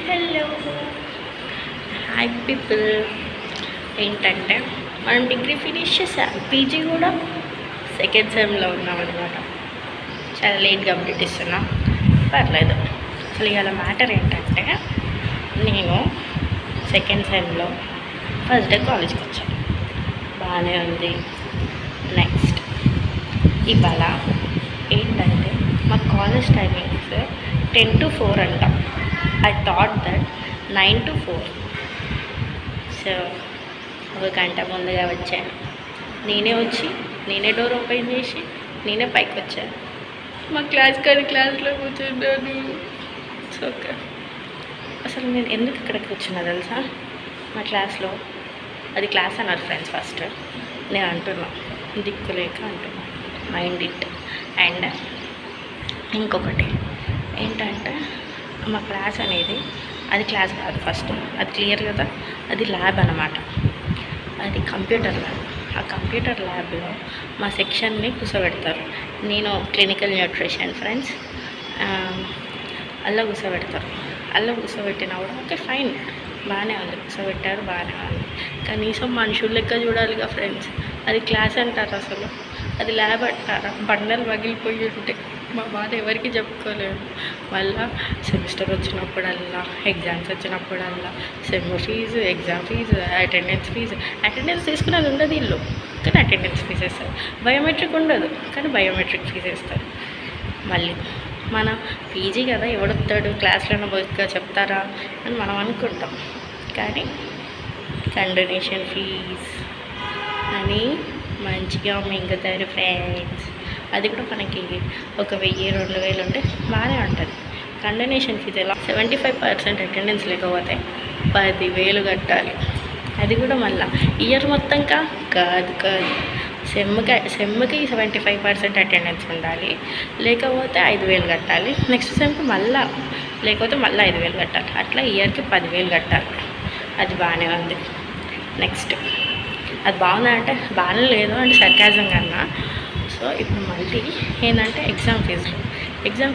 Hello hi people. ఏంటంటే మనం degree finish చేసాం, పీజీ కూడా సెకండ్ సెమ్లో ఉన్నామన్నమాట. చాలా లేట్గా అప్డేట్ ఇస్తున్నా, పర్లేదు. అసలు ఇవాళ మ్యాటర్ ఏంటంటే, నేను సెకండ్ సెమ్లో ఫస్ట్ డే కాలేజ్కి వచ్చాను, బాగానే ఉంది. నెక్స్ట్ ఇవాళ ఏంటంటే మా కాలేజ్ టైమింగ్స్ 10 to 4 అంట. I thought that 9 to 4. So ఒక గంట ముందుగా వచ్చాను. నేనే డోర్ ఓపెన్ చేసి నేనే పైకి వచ్చాను. మా క్లాస్లో కూర్చున్నాను. సో ఓకే, అసలు నేను ఎందుకు ఇక్కడ కూర్చున్నా తెలుసా? మా క్లాస్లో అది క్లాస్ అన్నారు ఫ్రెండ్స్. ఫస్ట్ నేను అంటున్నా, దిక్కులేక అంటున్నా, మైండ్ ఇట్. అండ్ ఇంకొకటి ఏంటంటే, మా క్లాస్ అనేది అది క్లాస్ కాదు. ఫస్ట్ అది క్లియర్ కదా, అది ల్యాబ్ అన్నమాట. అది కంప్యూటర్ ల్యాబ్. ఆ కంప్యూటర్ ల్యాబ్లో మా సెక్షన్ని కూర్చోబెడతారు. నేను క్లినికల్ న్యూట్రిషన్ ఫ్రెండ్స్, అలా కూర్చోబెట్టినా కూడా ఓకే ఫైన్, బాగానే ఉంది. కూర్చోబెట్టారు, బాగానే ఉంది. కనీసం మనుషుల లెక్క చూడాలిగా ఫ్రెండ్స్. అది క్లాస్ అంటారు, అసలు అది ల్యాబ్ అంటారా? బండలు పగిలిపోయి ఉంటే మా బాధ ఎవరికి చెప్పుకోలేము. మళ్ళీ సెమిస్టర్ వచ్చినప్పుడల్లా, ఎగ్జామ్స్ వచ్చినప్పుడల్లా sem fees, exam fees, attendance తీసుకునేది ఉండదు వీళ్ళు, కానీ అటెండెన్స్ ఫీజు వేస్తారు. బయోమెట్రిక్ ఉండదు, కానీ బయోమెట్రిక్ ఫీజు వేస్తారు. మళ్ళీ మన పీజీ కదా, ఎవడొస్తాడు క్లాస్లో బొత్తుగా చెప్తారా అని మనం అనుకుంటాం, కానీ కండోనేషన్ ఫీజ్ అని మంచిగా మింగుతారు ఫ్రెండ్స్. అది కూడా మనకి 1000-2000 ఉంటే బాగానే ఉంటుంది. కండోనేషన్ ఫీజు ఎలా 75% అటెండెన్స్ లేకపోతే 10,000 కట్టాలి. అది కూడా మళ్ళీ ఇయర్ మొత్తం కాదు, సెమ్కి 75% అటెండెన్స్ ఉండాలి, లేకపోతే 5,000 కట్టాలి. నెక్స్ట్ సెమ్కి లేకపోతే మళ్ళీ 5,000 కట్టాలి. అట్లా ఇయర్కి 10,000 కట్టాలి. అది బాగానే ఉంది. నెక్స్ట్ అది బాగుందా అంటే బాగానే లేదు అంటే సర్కాజంగా అన్నా. సో ఇప్పుడు మళ్ళీ ఏంటంటే ఎగ్జామ్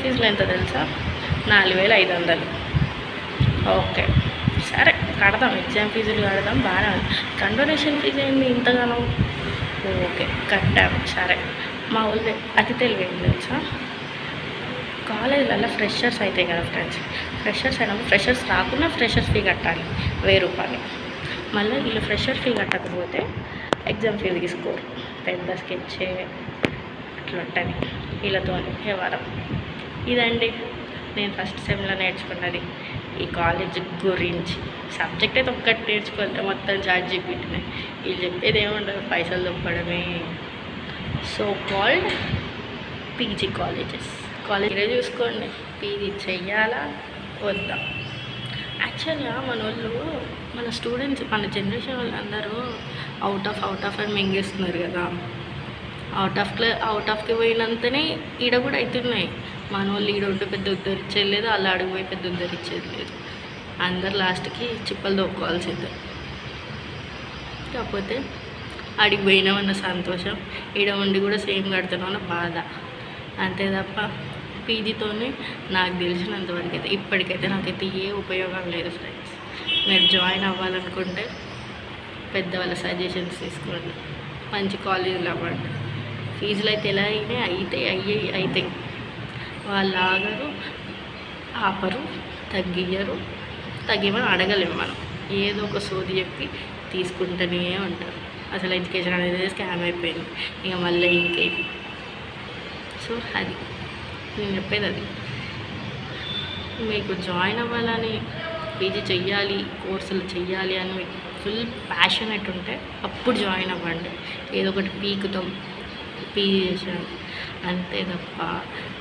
ఫీజులో ఎంత తెలుసా? 4,500. ఓకే సరే కడదాం, ఎగ్జామ్ ఫీజులు కడదాం, బాగానే ఉంది. కండోనేషన్ ఫీజు ఏంది ఇంతగానో? ఓకే కట్టాము, సరే. మా ఊళ్ళో అతి తెలివి ఏంటి తెలుసా? కాలేజీలలో ఫ్రెషర్స్ అవుతాయి కదా ఫ్రెండ్స్. ఫ్రెషర్స్ అయినప్పుడు ఫ్రెషర్స్ రాకుండా ఫ్రెషర్స్ ఫీ కట్టాలి 1000 రూపాయలు. మళ్ళీ వీళ్ళు ఫ్రెషర్ ఫీ కట్టకపోతే ఎగ్జామ్ ఫీజు తీసుకోరు. పెద్ద స్కెచ్ అట్లా ఉంటుంది వీళ్ళతో వ్యవహారం. ఇదండి నేను ఫస్ట్ సెమ్లో నేర్చుకున్నది ఈ కాలేజ్ గురించి. సబ్జెక్ట్ అయితే ఒక్కటి నేర్చుకోవాలి, మొత్తం ChatGPTనే. వీళ్ళు చెప్పేది ఏముండదు, పైసలు దొప్పడమే. సో కాల్డ్ పీజీ కాలేజీలో చూసుకోండి, పీజీ చెయ్యాలా వద్దా. యాక్చువల్గా మన స్టూడెంట్స్, మన జనరేషన్ వాళ్ళందరూ అవుట్ ఆఫ్ అని మింగేస్తున్నారు కదా. అవుట్ ఆఫ్కి పోయినంతనే ఈడ కూడా అవుతున్నాయి. మన వాళ్ళు ఈడ ఉంటే పెద్ద ఉద్ధరించేది లేదు, అలా అడిగిపోయి పెద్ద ఉద్ధరించేది లేదు. అందరు లాస్ట్కి చిప్పలు దొక్కోవాల్సిందే. కాకపోతే అడిగి పోయినామన్న సంతోషం, ఈడ ఉండి కూడా సేమ్ కడుతున్నామన్న బాధ, అంతే తప్ప పీజీతోనే నాకు తెలిసినంతవరకు అయితే ఇప్పటికైతే నాకైతే ఏ ఉపయోగం లేదు ఫ్రెండ్స్. మీరు జాయిన్ అవ్వాలనుకుంటే పెద్దవాళ్ళ సజెషన్స్ తీసుకోండి, మంచి కాలేజీలు అవ్వండి. ఫీజులు అయితే ఎలా అవుతాయి. వాళ్ళు ఆగరు, ఆపరు, తగ్గిమని అడగలేము మనం. ఏదో ఒక సోది చెప్పి తీసుకుంటూనే ఉంటారు. అసలు ఎడ్యుకేషన్ అనేది స్కామ్ అయిపోయింది, ఇక మళ్ళీ ఇంకేం. సో అది నేను చెప్పేది. అది మీకు జాయిన్ అవ్వాలని, పీజీ చెయ్యాలి, కోర్సులు చెయ్యాలి అని మీకు ఫుల్ ప్యాషనెట్ ఉంటే అప్పుడు జాయిన్ అవ్వండి. ఏదో ఒకటి పీకుతాం, పీజీ చేసాను అంతే తప్ప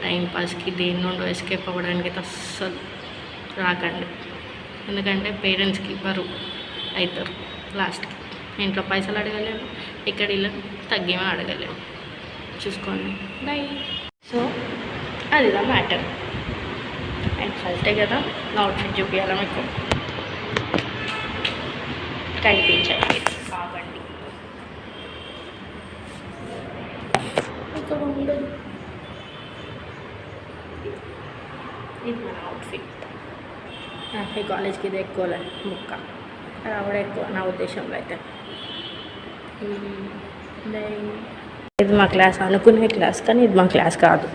టైంపాస్కి దేని నుండో ఎస్కేప్ అవ్వడానికి అయితే అస్సలు రాకండి. ఎందుకంటే పేరెంట్స్కి బరువు అవుతారు లాస్ట్కి. ఇంట్లో పైసలు అడగలేము, ఇక్కడ ఇలా తగ్గేమో అడగలేము. చూసుకోండి, బై. సో అదిదా మ్యాటర్. అండ్ ఫస్ట్ డే కదా, నా అవుట్ఫిట్ చూపించాలా మీకు, కనిపించండి కావండి. ఇక్కడ ఉండదు, ఇది మన అవుట్ఫిట్. ఈ కాలేజ్కి ఇది ఎక్కువలే ముక్క, రావడం ఎక్కువ నా ఉద్దేశంలో అయితే. ఇది మా క్లాస్ అనుకునే క్లాస్, కానీ ఇది మా క్లాస్ కాదు.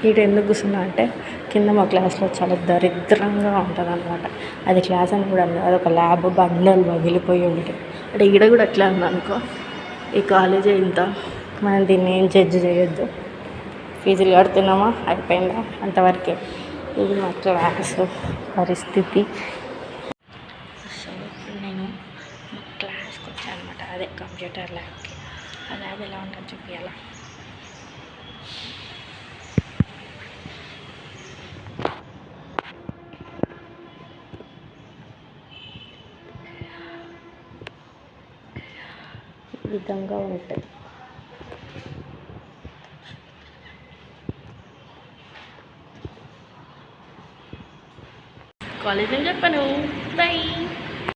ఇటు ఎందుకు కూర్చున్నా అంటే కింద మా క్లాస్లో చాలా దరిద్రంగా ఉంటుంది అనమాట. అది క్లాస్ అని కూడా అన్నది, అదొక ల్యాబ్, బండలు పగిలిపోయి ఉంటాయి. అంటే ఈడ కూడా అట్లా ఉందనుకో. ఈ కాలేజే ఇంత, మనం దీన్ని ఏం జడ్జి చేయొద్దు. ఫీజులు కడుతున్నామా, అయిపోయిందా, అంతవరకే. ఇది మా క్లాస్ పరిస్థితి. సో ఇప్పుడు నేను మా క్లాస్కి వచ్చాను అనమాట, అదే కంప్యూటర్ ల్యాబ్కి. ఆ ల్యాబ్ ఎలా ఉంటుందో చూపించాలా. ఈ విధంగా ఉంటుంది. కాలేజ్ అని చెప్పాను. బై.